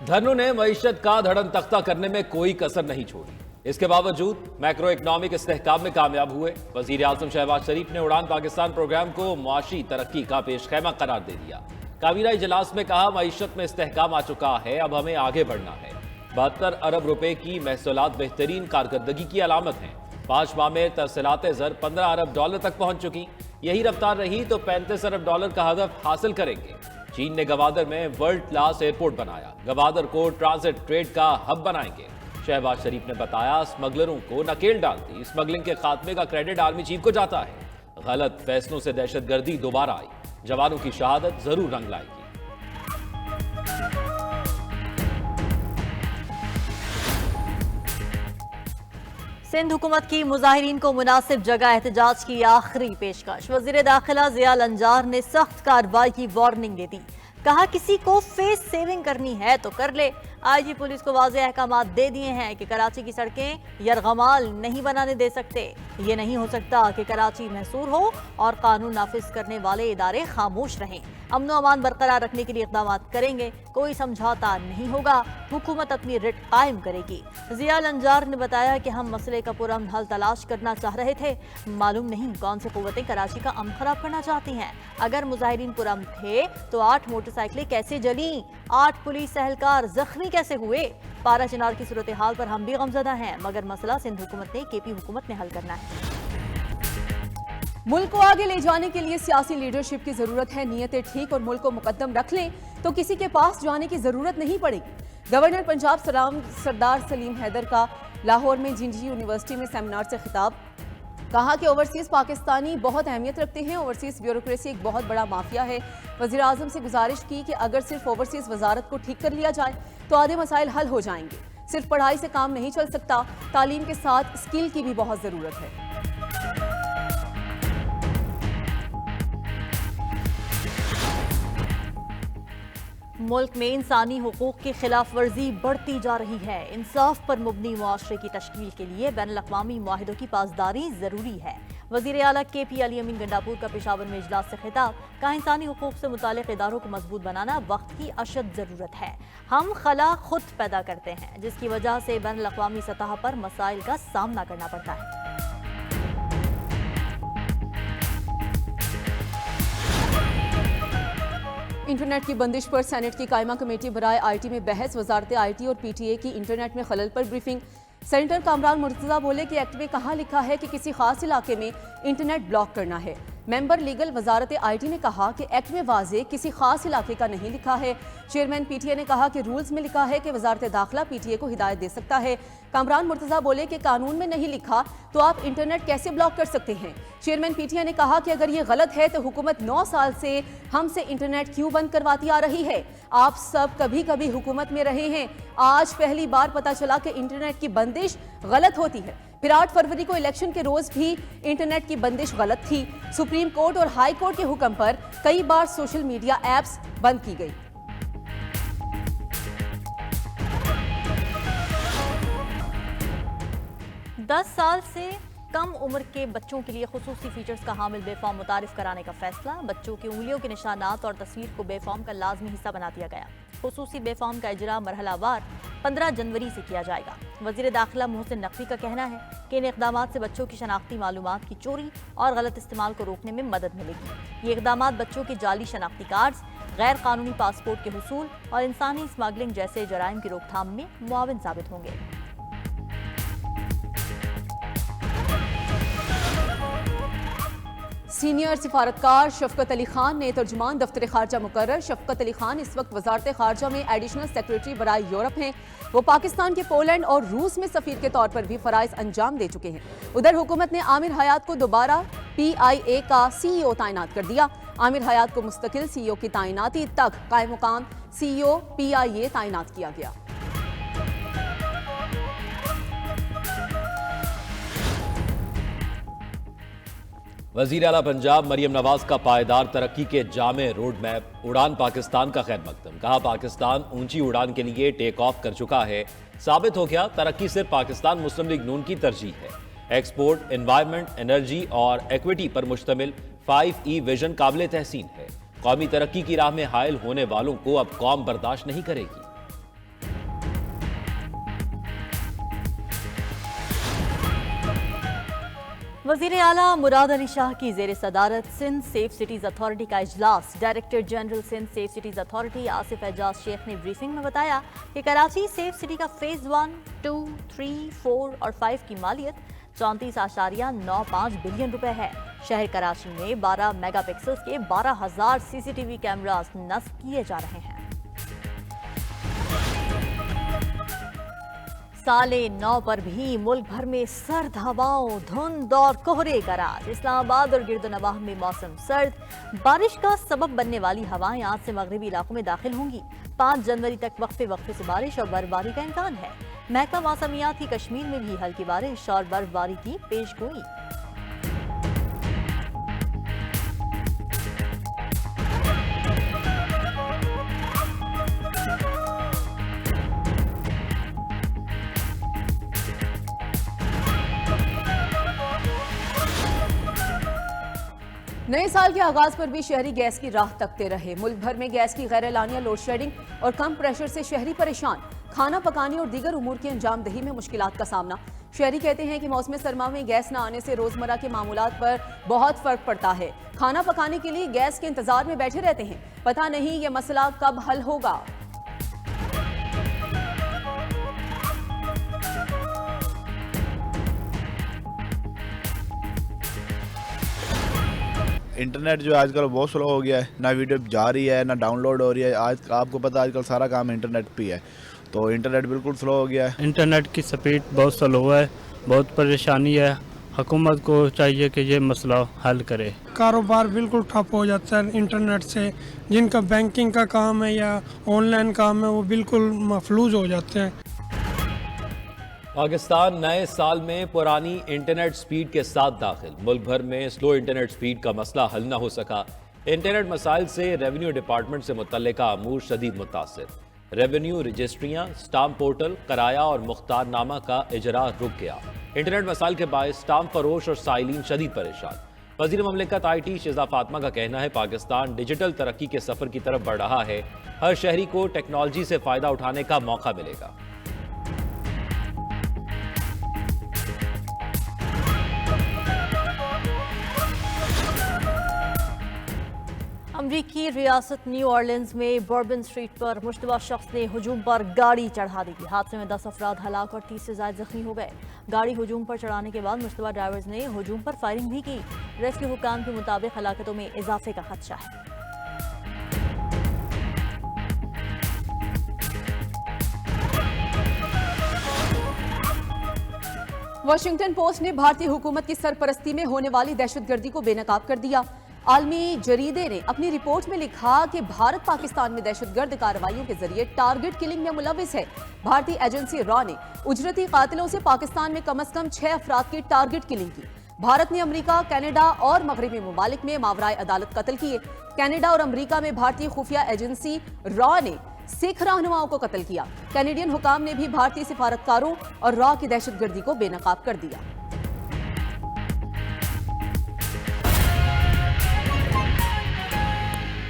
धरनों ने मईशत का धड़न तख्ता करने में कोई कसर नहीं छोड़ी। इसके बावजूद मैक्रो इकनॉमिक इस्तेहकाम में कामयाब हुए। वजीर आजम शहबाज शरीफ ने उड़ान पाकिस्तान प्रोग्राम को मुआशी तरक्की का पेशखेमा करार दे दिया। काबीना इजलास में कहा, मईशत में इस्तेहकाम आ चुका है, अब हमें आगे बढ़ना है। 72 अरब रुपए की महसूलात बेहतरीन कारकर्दगी की अलामत हैं। 5 माह में तरसीलात ज़र 15 अरब डॉलर तक पहुंच चुकी। यही रफ्तार रही तो 35 अरब डॉलर का हदफ हासिल करेंगे। चीन ने गवादर में वर्ल्ड क्लास एयरपोर्ट बनाया। गवादर को ट्रांजिट ट्रेड का हब बनाएंगे। शहबाज शरीफ ने बताया, स्मगलरों को नकेल डालती स्मगलिंग के खात्मे का क्रेडिट आर्मी चीफ को जाता है। गलत फैसलों से दहशतगर्दी दोबारा आई। जवानों की शहादत जरूर रंग लाएगी। सिंध हुकूमत की मुजाहिरीन को मुनासिब जगह एहतजाज की आखिरी पेशकश। वजीर दाखिला ज़िया लंजार ने सख्त कार्रवाई की वार्निंग दे दी। कहा, किसी को फेस सेविंग करनी है तो कर ले। आईजी पुलिस को वाज़ेह अहकामात दे दिए हैं कि कराची की सड़कें यरगमाल नहीं बनाने दे सकते। ये नहीं हो सकता कि कराची महसूर हो और कानून नाफिज करने वाले इदारे खामोश रहें। अमन व अमान बरकरार रखने के लिए इक़दाम करेंगे। कोई समझौता नहीं होगा। हुकूमत अपनी रिट कायम करेगी। ज़िया लंजार ने बताया कि हम मसले का पुरअमन हल तलाश करना चाह रहे थे। मालूम नहीं कौन सी कुव्वतें कराची का अमन खराब करना चाहती हैं। अगर मुजाहिरीन पुरअमन थे तो 8 मोटरसाइकिलें कैसे जली, 8 पुलिस एहलकार जख्मी कैसे हुए। पारा चिनार की सूरत हाल पर हम भी गमजदा हैं, मगर मसला सिंध हुकूमत ने, केपी हुकूमत ने हल करना है। मुल्क को आगे ले जाने के लिए सियासी लीडरशिप की जरूरत है। नियतें ठीक और मुल्क को मुकद्दम रख लें तो किसी के पास जाने की जरूरत नहीं पड़ेगी। गवर्नर पंजाब सरदार सलीम हैदर का लाहौर में जिंजी यूनिवर्सिटी में सेमिनार से खिताब। कहा कि ओवरसीज पाकिस्तानी बहुत अहमियत रखते हैं। ओवरसीज ब्यूरोक्रेसी एक बहुत बड़ा माफिया है। वज़ीर आज़म से गुजारिश की कि अगर सिर्फ ओवरसीज वजारत को ठीक कर लिया जाए तो आधे मसाइल हल हो जाएंगे। सिर्फ पढ़ाई से काम नहीं चल सकता, तालीम के साथ स्किल की भी बहुत ज़रूरत है। मुल्क में इंसानी हुकूक की खिलाफ वर्जी बढ़ती जा रही है। इंसाफ पर मुबनी मुआशरे की तश्कील के लिए बैनुल-अक़वामी मुआहिदों की पासदारी जरूरी है। वज़ीर आला केपी अली अमीन गंडापुर का पेशावर में इजलास से खिताब। कहा, इंसानी हुकूक से मुताल्लिक़ इदारों को मजबूत बनाना वक्त की अशद ज़रूरत है। हम खला खुद पैदा करते हैं, जिसकी वजह से बैनुल-अक़वामी सतह पर मसाइल का सामना करना पड़ता है। इंटरनेट की बंदिश पर सेनेट की कायमा कमेटी बराए आईटी में बहस। वजारत आईटी और पीटीए की इंटरनेट में खलल पर ब्रीफिंग। सेनेटर कामरान मुर्तज़ा बोले कि एक्ट में कहाँ लिखा है कि किसी खास इलाके में इंटरनेट ब्लॉक करना है। मेंबर लीगल वजारत आईटी ने कहा कि एक्ट में वाज़े किसी खास इलाके का नहीं लिखा है। चेयरमैन पीटीए ने कहा कि रूल्स में लिखा है कि वजारत दाखिला पीटीए को हिदायत दे सकता है। कामरान मुर्तज़ा बोले कि कानून में नहीं लिखा तो आप इंटरनेट कैसे ब्लॉक कर सकते हैं। चेयरमैन पीटीए ने कहा कि अगर ये गलत है तो हुकूमत 9 साल से हमसे इंटरनेट क्यों बंद करवाती आ रही है। आप सब कभी कभी हुकूमत में रहे हैं, आज पहली बार पता चला कि इंटरनेट की बंदिश गलत होती है। फिर 8 फरवरी को इलेक्शन के रोज भी इंटरनेट की बंदिश गलत थी। सुप्रीम कोर्ट और हाई कोर्ट के हुक्म पर कई बार सोशल मीडिया एप्स बंद की गई। दस साल से कम उम्र के बच्चों के लिए खुसूसी फीचर्स का हामिल बेफॉर्म मुतारिफ कराने का फैसला। बच्चों की उंगलियों के निशानात और तस्वीर को बेफॉर्म का लाजमी हिस्सा बना दिया गया। खुसूसी बेफॉर्म का इजरा मरहलावार 15 जनवरी से किया जाएगा। वज़ीर दाखिला मोहसिन नकवी का कहना है कि इन इक़दामात से बच्चों की शनाख्ती मालूमात की चोरी और गलत इस्तेमाल को रोकने में मदद मिलेगी। ये इक़दामात बच्चों की जाली शनाख्ती कार्ड्स, गैर कानूनी पासपोर्ट के हुसूल और इंसानी स्मगलिंग जैसे जराइम की रोकथाम में मुआविन साबित होंगे। सीनियर सिफारतकार शफकत अली खान ने तर्जुमान दफ्तर खारजा मुकर्रर। शफकत अली खान इस वक्त वजारत खारजा में एडिशनल सेक्रेटरी बराए यूरोप हैं। वो पाकिस्तान के पोलैंड और रूस में सफीर के तौर पर भी फराइज अंजाम दे चुके हैं। उधर हुकूमत ने आमिर हयात को दोबारा PIA का CEO तैनात कर दिया। आमिर हयात को मुस्तकिल CEO की तैनाती तक कायम मुकाम CEO PIA तैनात किया गया। वज़ीर आला पंजाब मरियम नवाज का पायदार तरक्की के जामे रोड मैप। उड़ान पाकिस्तान का खैर मकदम। कहा, पाकिस्तान ऊंची उड़ान के लिए टेक ऑफ कर चुका है। साबित हो गया तरक्की सिर्फ पाकिस्तान मुस्लिम लीग नून की तरजीह है। एक्सपोर्ट, एनवायरमेंट, एनर्जी और इक्विटी पर मुश्तमिल 5E विजन काबिल तहसीन है। कौमी तरक्की की राह में हायल होने वालों को अब कौम बर्दाश्त नहीं करेगी। वजीर आला मुराद अली शाह की जेर सदारत सिंध सेफ सिटीज अथॉरिटी का इजलास। Director general Sindh safe cities authority Asif Ejaz Shaikh ने ब्रीफिंग में बताया कि कराची सेफ सिटी का फेज 1, 2, 3, 4 और 5 की मालियत 34.95 बिलियन रुपए है। शहर कराची में 12 मेगापिक्सल्स के 12,000 सीसीटीवी कैमरास नस्ब किए जा रहे हैं। साले 9 पर भी मुल्क भर में सर्द हवाओं, धुंध और कोहरे का राज। इस्लामाबाद और गिरदोनवाह में मौसम सर्द। बारिश का सबब बनने वाली हवाएं आज से मगरबी इलाकों में दाखिल होंगी। 5 जनवरी तक वक्फे वक्फे से बारिश और बर्फबारी का इम्कान है। महकमा मौसमियात की कश्मीर में भी हल्की बारिश और बर्फबारी की पेशगोई। नए साल के आगाज पर भी शहरी गैस की राह तकते रहे। मुल्क भर में गैस की गैर एलानिया लोड शेडिंग और कम प्रेशर से शहरी परेशान। खाना पकाने और दीगर उमूर की अंजाम दही में मुश्किलात का सामना। शहरी कहते हैं कि मौसम सरमा में गैस न आने से रोजमर्रा के मामूलात पर बहुत फर्क पड़ता है। खाना पकाने के लिए गैस के इंतजार में बैठे रहते हैं। पता नहीं ये मसला कब हल होगा। इंटरनेट जो आजकल बहुत स्लो हो गया है, ना वीडियो जा रही है ना डाउनलोड हो रही है। आज आपको पता है आजकल सारा काम इंटरनेट पे है, तो इंटरनेट बिल्कुल स्लो हो गया है। इंटरनेट की स्पीड बहुत स्लो है, बहुत परेशानी है। हुकूमत को चाहिए कि ये मसला हल करे। कारोबार बिल्कुल ठप हो जाता है इंटरनेट से। जिनका बैंकिंग का काम है या ऑनलाइन काम है वो बिल्कुल मफलूज हो जाते हैं। पाकिस्तान नए साल में पुरानी इंटरनेट स्पीड के साथ दाखिल। मुल्क भर में स्लो इंटरनेट स्पीड का मसला हल न हो सका। इंटरनेट मसाइल से रेवेन्यू डिपार्टमेंट से मुतल्लिका अमूर शदीद मुतासिर। रेवेन्यू रजिस्ट्रियाँ, स्टाम्प पोर्टल, कराया और मुख्तारनामा का इजरा रुक गया। इंटरनेट मसाइल के बायस स्टाम्प फरोश और साइलिन शदीद परेशान। वज़ीर ममलिकत IT शिज़ा फातिमा का कहना है पाकिस्तान डिजिटल तरक्की के सफ़र की तरफ बढ़ रहा है। हर शहरी को टेक्नोलॉजी से फ़ायदा उठाने का मौका मिलेगा। अमरीकी रियासत न्यू ऑरलिन्स में बर्बन स्ट्रीट पर मुश्तबा शख्स ने हुजूम पर गाड़ी चढ़ा दी। हादसे में 10 अफराद हलाक और 30 से ज़ायद जख्मी हो गए। गाड़ी हुजूम पर चढ़ाने के बाद मुश्तबा ड्राइवर्स ने हुजूम पर फायरिंग भी की। रेस्क्यू हुकाम के मुताबिक हलाकतों में इजाफे का खदशा है। वाशिंगटन पोस्ट ने भारतीय हुकूमत की सरपरस्ती में होने वाली दहशतगर्दी को बेनकाब कर दिया। आलमी जरीदे ने अपनी रिपोर्ट में लिखा कि भारत पाकिस्तान में दहशतगर्द कार्रवाइयों के जरिए टारगेट किलिंग में मुलविस है। भारतीय एजेंसी रॉ ने उजरती कातिलों से पाकिस्तान में कम से कम 6 अफराद की टारगेट किलिंग की। भारत ने अमेरिका, कनाडा और मगरबी ममालिक में मावराए अदालत कत्ल किए। कनाडा और अमेरिका में भारतीय खुफिया एजेंसी रॉ ने सिख रहनुमाओं को कत्ल किया। कैनेडियन हुकाम ने भी भारतीय सिफारतकारों और रॉ की दहशतगर्दी को बेनकाब कर दिया।